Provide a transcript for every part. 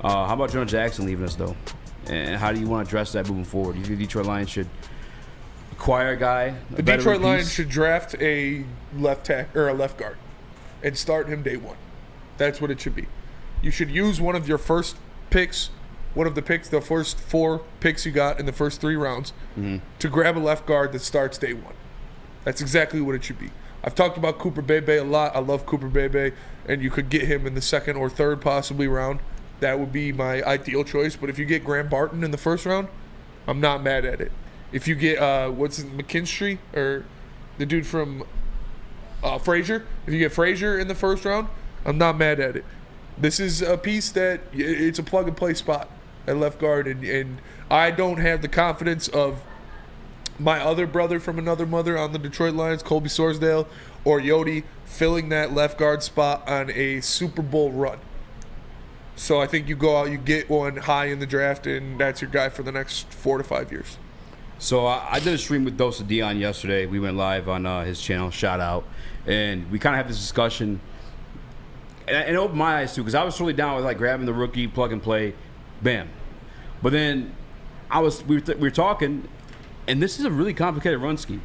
How about Jonah Jackson leaving us, though? And how do you want to address that moving forward? Do you think the Detroit Lions should acquire a guy? The Detroit Lions should draft a left guard and start him day one. That's what it should be. You should use one of your first picks, the first 4 picks you got in the first 3 rounds, to grab a left guard that starts day one. That's exactly what it should be. I've talked about Cooper Beebe a lot. I love Cooper Beebe, and you could get him in the 2nd or 3rd possibly round. That would be my ideal choice. But if you get Graham Barton in the 1st round, I'm not mad at it. If you get McKinstry or the dude from Frazier, if you get Frazier in the 1st round, I'm not mad at it. This is a piece that it's a plug-and-play spot at left guard, and I don't have the confidence of my other brother from another mother on the Detroit Lions, Colby Sorsdale, or Yodi, filling that left guard spot on a Super Bowl run. So I think you go out, you get one high in the draft, and that's your guy for the next 4 to 5 years. So I did a stream with Dose of Dion yesterday. We went live on his channel, shout out, and we kind of had this discussion. And it opened my eyes too, because I was totally down with like grabbing the rookie, plug and play, bam. But then we were talking, and this is a really complicated run scheme.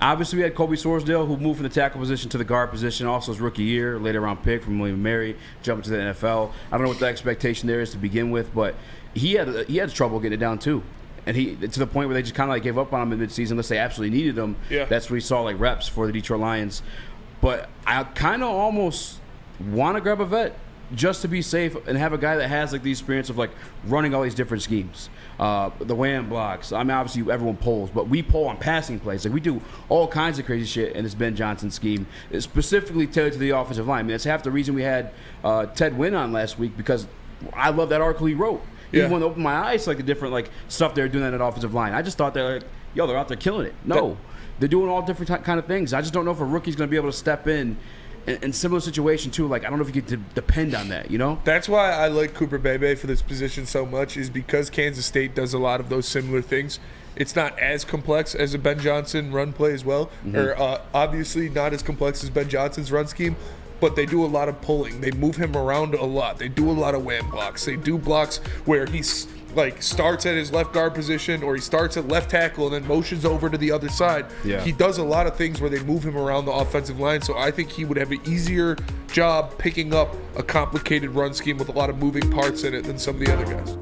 Obviously, we had Colby Sorsdale, who moved from the tackle position to the guard position, also his rookie year, later round pick from William & Mary, jumping to the NFL. I don't know what the expectation there is to begin with, but he had trouble getting it down too. And he to the point where they just kind of like gave up on him in midseason unless they absolutely needed him. Yeah. That's where he saw like reps for the Detroit Lions. But I kind of almost want to grab a vet just to be safe and have a guy that has like the experience of like running all these different schemes. The wham blocks. I mean, obviously everyone polls, but we poll on passing plays. Like we do all kinds of crazy shit in this Ben Johnson scheme, it's specifically tailored to the offensive line. I mean, that's half the reason we had Ted Wynn on last week, because I love that article he wrote. He wanted to open my eyes to like the different like stuff they're doing at an offensive line. I just thought they're like, they're out there killing it. No, they're doing all different kind of things. I just don't know if a rookie's going to be able to step in similar situation too. Like I don't know if you can depend on that. You know. That's why I like Cooper Beebe for this position so much, is because Kansas State does a lot of those similar things. It's not as complex as a Ben Johnson run play as well, or obviously not as complex as Ben Johnson's run scheme. But they do a lot of pulling. They move him around a lot. They do a lot of wham blocks. They do blocks where he's like starts at his left guard position, or he starts at left tackle and then motions over to the other side. Yeah. He does a lot of things where they move him around the offensive line. So I think he would have an easier job picking up a complicated run scheme with a lot of moving parts in it than some of the other guys.